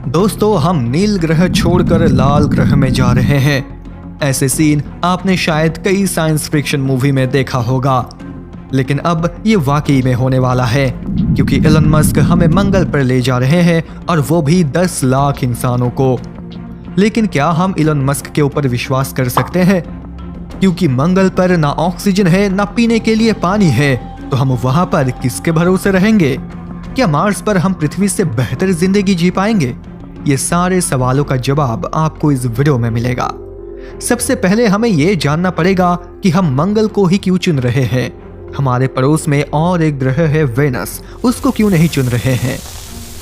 दोस्तों, हम नील ग्रह छोड़कर लाल ग्रह में जा रहे हैं। ऐसे सीन आपने शायद कई साइंस फिक्शन मूवी में देखा होगा, लेकिन अब ये वाकई में होने वाला है, क्योंकि एलन मस्क हमें मंगल पर ले जा रहे हैं, और वो भी 10 लाख इंसानों को। लेकिन क्या हम एलन मस्क के ऊपर विश्वास कर सकते हैं? क्योंकि मंगल पर ना ऑक्सीजन है, ना पीने के लिए पानी है, तो हम वहां पर किसके भरोसे रहेंगे? क्या मार्स पर हम पृथ्वी से बेहतर जिंदगी जी पाएंगे? ये सारे सवालों का जवाब आपको इस वीडियो में मिलेगा। सबसे पहले हमें यह जानना पड़ेगा कि हम मंगल को ही क्यों चुन रहे हैं। हमारे पड़ोस में और एक ग्रह है वेनस, उसको क्यों नहीं चुन रहे हैं?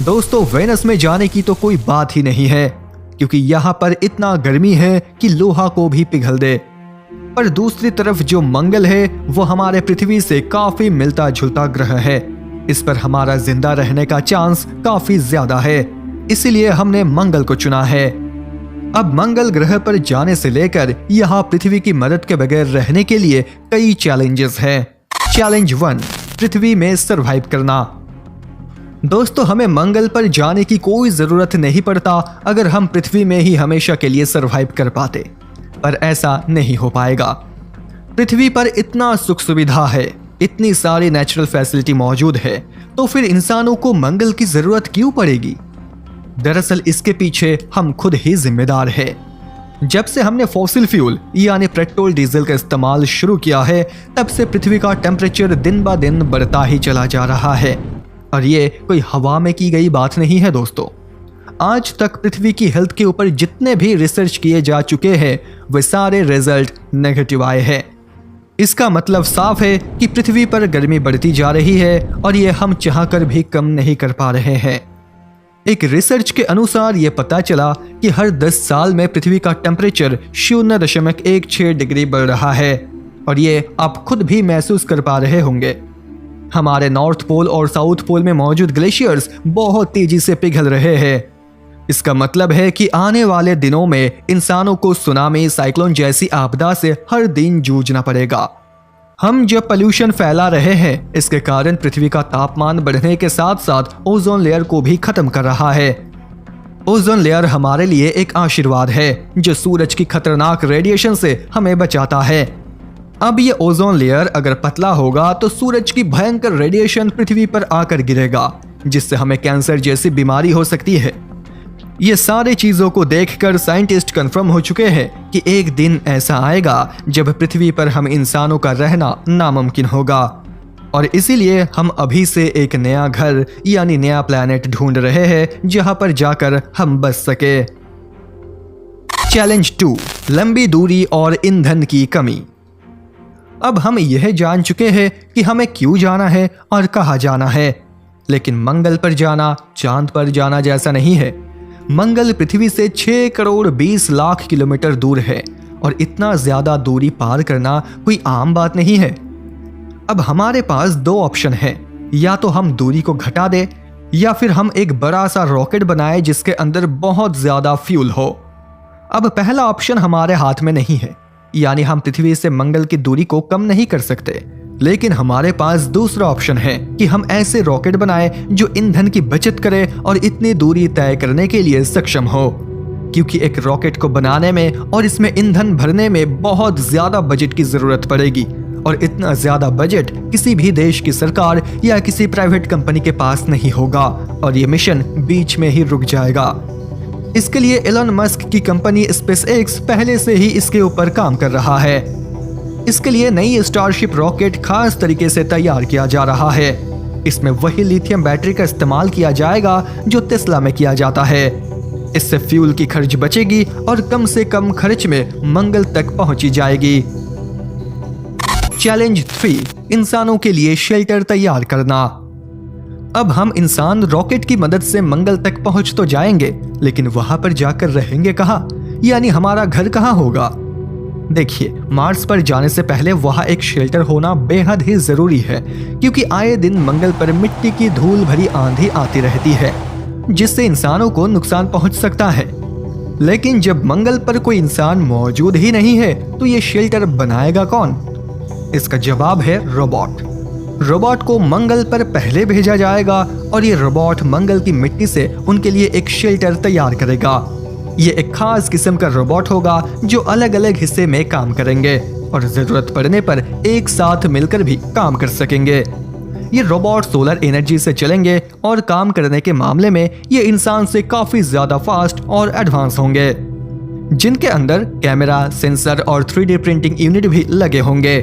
दोस्तों, वेनस में जाने की तो कोई बात ही नहीं है, क्योंकि यहाँ पर इतना गर्मी है कि लोहा को भी पिघल दे। पर दूसरी तरफ जो मंगल है वो हमारे पृथ्वी से काफी मिलता जुलता ग्रह है। इस पर हमारा जिंदा रहने का चांस काफी ज्यादा है, इसीलिए हमने मंगल को चुना है। अब मंगल ग्रह पर जाने से लेकर यहाँ पृथ्वी की मदद के बगैर रहने के लिए कई चैलेंजेस हैं। चैलेंज 1, पृथ्वी में सरवाइव करना। दोस्तों, हमें मंगल पर जाने की कोई जरूरत नहीं पड़ता अगर हम पृथ्वी में ही हमेशा के लिए सरवाइव कर पाते, पर ऐसा नहीं हो पाएगा। पृथ्वी पर इतना सुख सुविधा है, इतनी सारी नेचुरल फैसिलिटी मौजूद है, तो फिर इंसानों को मंगल की जरूरत क्यों पड़ेगी? दरअसल इसके पीछे हम खुद ही जिम्मेदार हैं। जब से हमने फॉसिल फ्यूल यानी पेट्रोल डीजल का इस्तेमाल शुरू किया है, तब से पृथ्वी का टेम्परेचर दिन ब दिन बढ़ता ही चला जा रहा है। और ये कोई हवा में की गई बात नहीं है दोस्तों। आज तक पृथ्वी की हेल्थ के ऊपर जितने भी रिसर्च किए जा चुके हैं, वे सारे रिजल्ट नेगेटिव आए हैं। इसका मतलब साफ है कि पृथ्वी पर गर्मी बढ़ती जा रही है, और ये हम चाहकर भी कम नहीं कर पा रहे हैं। एक रिसर्च के अनुसार ये पता चला कि हर 10 साल में पृथ्वी का टेम्परेचर 0.16 डिग्री बढ़ रहा है, और ये आप खुद भी महसूस कर पा रहे होंगे। हमारे नॉर्थ पोल और साउथ पोल में मौजूद ग्लेशियर्स बहुत तेजी से पिघल रहे हैं। इसका मतलब है कि आने वाले दिनों में इंसानों को सुनामी, साइक्लोन जैसी आपदा से हर दिन जूझना पड़ेगा। हम जब पोल्यूशन फैला रहे हैं, इसके कारण पृथ्वी का तापमान बढ़ने के साथ साथ ओजोन लेयर को भी खत्म कर रहा है। ओजोन लेयर हमारे लिए एक आशीर्वाद है, जो सूरज की खतरनाक रेडिएशन से हमें बचाता है। अब ये ओजोन लेयर अगर पतला होगा तो सूरज की भयंकर रेडिएशन पृथ्वी पर आकर गिरेगा, जिससे हमें कैंसर जैसी बीमारी हो सकती है। ये सारी चीजों को देखकर साइंटिस्ट कंफर्म हो चुके हैं कि एक दिन ऐसा आएगा जब पृथ्वी पर हम इंसानों का रहना नामुमकिन होगा, और इसीलिए हम अभी से एक नया घर यानी नया प्लैनेट ढूंढ रहे हैं जहां पर जाकर हम बच सके। चैलेंज 2, लंबी दूरी और ईंधन की कमी। अब हम यह जान चुके हैं कि हमें क्यों जाना है और कहां जाना है, लेकिन मंगल पर जाना चांद पर जाना जैसा नहीं है। मंगल पृथ्वी से 6 करोड़ 20 लाख किलोमीटर दूर है, और इतना ज्यादा दूरी पार करना कोई आम बात नहीं है। अब हमारे पास 2 ऑप्शन हैं, या तो हम दूरी को घटा दें, या फिर हम एक बड़ा सा रॉकेट बनाएं जिसके अंदर बहुत ज्यादा फ्यूल हो। अब पहला ऑप्शन हमारे हाथ में नहीं है, यानी हम पृथ्वी से मंगल की दूरी को कम नहीं कर सकते, लेकिन हमारे पास दूसरा ऑप्शन है कि हम ऐसे रॉकेट बनाएं जो ईंधन की बचत करे और इतनी दूरी तय करने के लिए सक्षम हो। क्योंकि एक रॉकेट को बनाने में और इसमें ईंधन भरने में बहुत ज्यादा बजट की जरूरत पड़ेगी, और इतना ज्यादा बजट किसी भी देश की सरकार या किसी प्राइवेट कंपनी के पास नहीं होगा, और ये मिशन बीच में ही रुक जाएगा। इसके लिए एलन मस्क की कंपनी स्पेसएक्स पहले से ही इसके ऊपर काम कर रहा है। इसके लिए नई स्टारशिप रॉकेट खास तरीके से तैयार किया जा रहा है। इसमें वही लिथियम बैटरी का इस्तेमाल किया जाएगा जो टेस्ला में किया जाता है। इससे फ्यूल की खर्च बचेगी और कम से कम खर्च में मंगल तक पहुंची जाएगी। चैलेंज 3, इंसानों के लिए शेल्टर तैयार करना। अब हम इंसान रॉकेट की मदद से मंगल तक पहुंच तो जाएंगे, लेकिन वहां पर जाकर रहेंगे कहां, यानी हमारा घर कहां होगा? देखिए, मार्स पर जाने से पहले वहां एक शेल्टर होना बेहद ही जरूरी है, क्योंकि आए दिन मंगल पर मिट्टी की धूल भरी आंधी आती रहती है, जिससे इंसानों को नुकसान पहुंच सकता है। लेकिन जब मंगल पर कोई इंसान मौजूद ही नहीं है, तो ये शेल्टर बनाएगा कौन? इसका जवाब है रोबोट। रोबोट को मंगल पर पहले भेजा जाएगा और ये रोबोट मंगल की मिट्टी से उनके लिए एक शेल्टर तैयार करेगा। ये एक खास किस्म का रोबोट होगा जो अलग अलग हिस्से में काम करेंगे और जरूरत पड़ने पर एक साथ मिलकर भी काम कर सकेंगे। ये रोबोट सोलर एनर्जी से चलेंगे और काम करने के मामले में ये इंसान से काफी ज्यादा फास्ट और एडवांस होंगे, जिनके अंदर कैमरा, सेंसर और 3D प्रिंटिंग यूनिट भी लगे होंगे।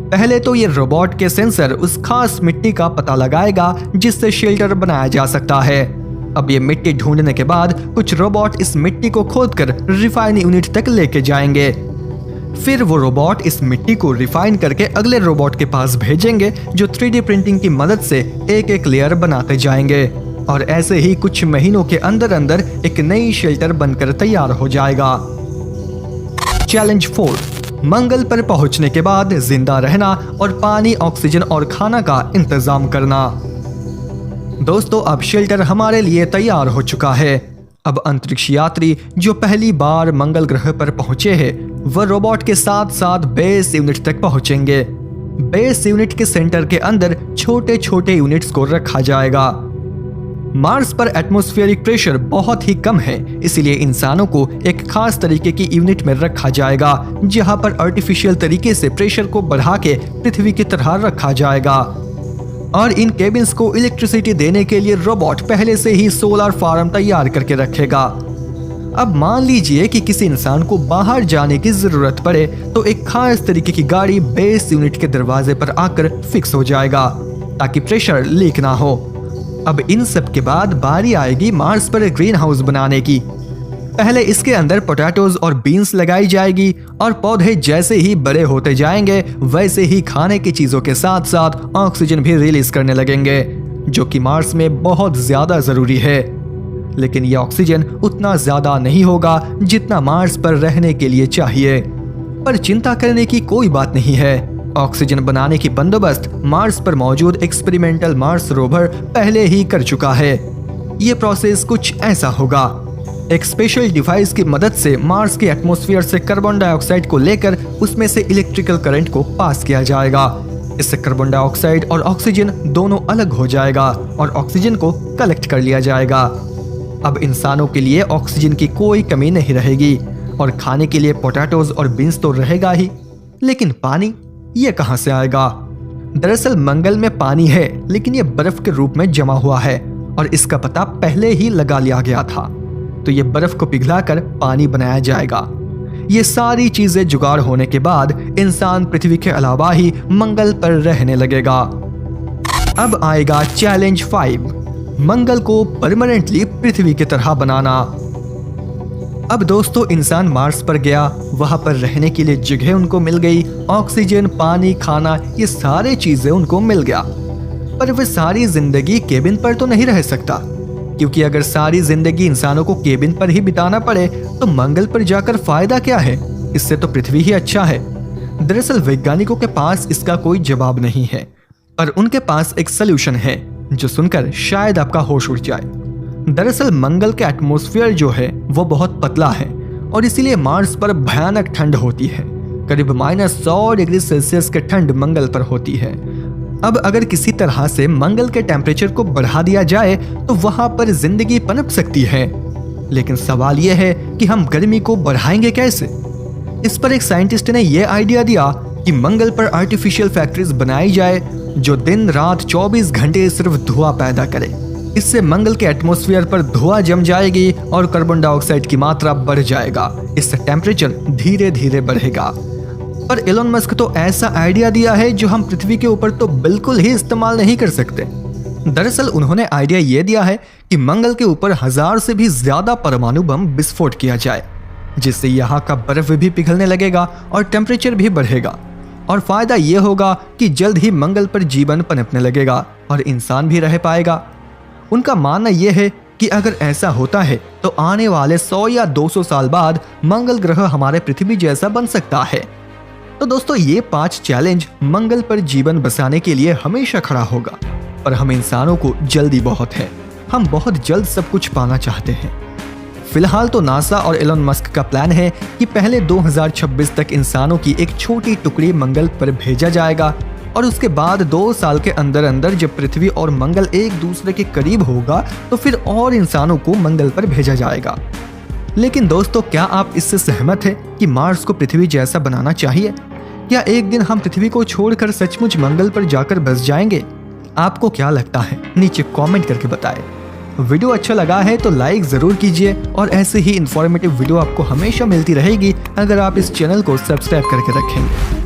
पहले तो ये रोबोट के सेंसर उस खास मिट्टी का पता लगाएगा जिससे शेल्टर बनाया जा सकता है। अब ये मिट्टी ढूंढने के बाद कुछ रोबोट इस मिट्टी को खोदकर रिफाइन यूनिट तक लेके जाएंगे। फिर वो रोबोट इस मिट्टी को रिफाइन करके अगले रोबोट के पास भेजेंगे जो 3D प्रिंटिंग की मदद से एक एक लेयर बनाते जाएंगे और ऐसे ही कुछ महीनों के अंदर अंदर एक नई शेल्टर बनकर तैयार हो जाएगा। चैलेंज 4, मंगल पर पहुंचने के बाद जिंदा रहना और पानी, ऑक्सीजन और खाना का इंतजाम करना। दोस्तों, अब शेल्टर हमारे लिए तैयार हो चुका है। अब अंतरिक्ष यात्री जो पहली बार मंगल ग्रह पर पहुंचे हैं, वह रोबोट के साथ साथ बेस यूनिट तक पहुंचेंगे। बेस यूनिट के सेंटर के अंदर छोटे छोटे यूनिट्स को रखा जाएगा। मार्स पर एटमॉस्फेरिक प्रेशर बहुत ही कम है, इसलिए इंसानों को एक खास तरीके की यूनिट में रखा जाएगा जहां पर आर्टिफिशियल तरीके से प्रेशर को बढ़ा के पृथ्वी की तरह रखा जाएगा। और इन केबिन्स को इलेक्ट्रिसिटी देने के लिए रोबोट पहले से ही सोलर फार्म तैयार करके रखेगा। अब मान लीजिए कि किसी इंसान को बाहर जाने की जरूरत पड़े तो एक खास तरीके की गाड़ी बेस यूनिट के दरवाजे पर आकर फिक्स हो जाएगा ताकि प्रेशर लीक ना हो। अब इन सब के बाद बारी आएगी मार्स पर ग्रीन हाउस बनाने की। पहले इसके अंदर पोटैटोज और बीन्स लगाई जाएगी और पौधे जैसे ही बड़े होते जाएंगे वैसे ही खाने की चीजों के साथ साथ ऑक्सीजन भी रिलीज करने लगेंगे, जो कि मार्स में बहुत ज्यादा जरूरी है। लेकिन यह ऑक्सीजन उतना ज्यादा नहीं होगा जितना मार्स पर रहने के लिए चाहिए। पर चिंता करने की कोई बात नहीं है, ऑक्सीजन बनाने की बंदोबस्त मार्स पर मौजूद एक्सपेरिमेंटल मार्स रोवर पहले ही कर चुका है। ये प्रोसेस कुछ ऐसा होगा, एक स्पेशल डिवाइस की मदद से मार्स के एटमॉस्फेयर से कार्बन डाइऑक्साइड को लेकर उसमें से इलेक्ट्रिकल करंट को पास किया जाएगा। इससे कार्बन डाइऑक्साइड और ऑक्सीजन दोनों अलग हो जाएगा और ऑक्सीजन को कलेक्ट कर लिया जाएगा। अब इंसानों के लिए ऑक्सीजन की कोई कमी नहीं रहेगी और खाने के लिए पोटैटोज और बीन्स तो रहेगा ही, लेकिन पानी ये कहां से आएगा? दरअसल मंगल में पानी है, लेकिन ये बर्फ के रूप में जमा हुआ है और इसका पता पहले ही लगा लिया गया था। तो ये बर्फ को पिघलाकर पानी बनाया जाएगा। ये सारी चीजें जुगाड़ होने के बाद इंसान पृथ्वी के अलावा ही मंगल पर रहने लगेगा। अब आएगा चैलेंज 5, मंगल को परमानेंटली पृथ्वी की तरह बनाना। अब दोस्तों, इंसान मार्स पर गया, वहां पर रहने के लिए जगह उनको मिल गई, ऑक्सीजन, पानी, खाना, ये सारी चीजें उनको मिल गया। पर वे सारी जिंदगी केबिन पर तो नहीं रह सकता, क्योंकि अगर सारी जिंदगी इंसानों को केबिन पर ही बिताना पड़े तो मंगल पर जाकर फायदा क्या है? इससे तो पृथ्वी ही अच्छा है। दरअसल वैज्ञानिकों के पास इसका कोई जवाब नहीं है, पर उनके पास एक सलूशन है जो सुनकर शायद आपका होश उड़ जाए। दरअसल मंगल के एटमॉस्फेयर जो है वो बहुत पतला है और इसीलिए मार्स पर भयानक ठंड होती है। करीब -100 डिग्री सेल्सियस के ठंड मंगल पर होती है। अब अगर किसी तरह से मंगल के टेम्परेचर को बढ़ा दिया जाए तो वहां पर जिंदगी पनप सकती है, लेकिन सवाल यह है कि हम गर्मी को बढ़ाएंगे कैसे? इस पर एक साइंटिस्ट ने यह आइडिया दिया कि मंगल पर आर्टिफिशियल फैक्ट्रीज बनाई जाए जो दिन रात 24 घंटे सिर्फ धुआं पैदा करे। इससे मंगल के एटमॉस्फेयर पर धुआं जम जाएगी और कार्बन डाइऑक्साइड की मात्रा बढ़ जाएगा। इससे टेम्परेचर धीरे धीरे बढ़ेगा। पर एलोन मस्क तो ऐसा आइडिया दिया है जो हम पृथ्वी के ऊपर तो बिल्कुल ही इस्तेमाल नहीं कर सकते। दरअसल उन्होंने आइडिया ये दिया है कि मंगल के ऊपर 1000 से भी ज्यादा परमाणु बम विस्फोट किया जाए, जिससे यहाँ का बर्फ भी पिघलने लगेगा और टेम्परेचर भी बढ़ेगा। और फायदा ये होगा कि जल्द ही मंगल पर जीवन पनपने लगेगा और इंसान भी रह पाएगा। उनका मानना यह है कि अगर ऐसा होता है तो आने वाले 100 या 200 साल बाद मंगल ग्रह हमारे पृथ्वी जैसा बन सकता है। तो दोस्तों, ये 5 चैलेंज मंगल पर जीवन बसाने के लिए हमेशा खड़ा होगा, पर हम इंसानों को जल्दी बहुत है। हम बहुत जल्द सब कुछ पाना चाहते हैं। फिलहाल तो नासा और एलोन मस्क का प्लान है कि पहले 2026 तक इंसानों की एक छोटी टुकड़ी मंगल पर भेजा जाएगा और उसके बाद 2 साल के अंदर अंदर जब पृथ्वी और मंगल एक दूसरे के करीब होगा तो फिर और इंसानों को मंगल पर भेजा जाएगा। लेकिन दोस्तों, क्या आप इससे सहमत हैं कि मार्स को पृथ्वी जैसा बनाना चाहिए? क्या एक दिन हम पृथ्वी को छोड़कर सचमुच मंगल पर जाकर बस जाएंगे? आपको क्या लगता है? नीचे कमेंट करके बताएं। वीडियो अच्छा लगा है तो लाइक ज़रूर कीजिए और ऐसे ही इन्फॉर्मेटिव वीडियो आपको हमेशा मिलती रहेगी अगर आप इस चैनल को सब्सक्राइब करके रखेंगे।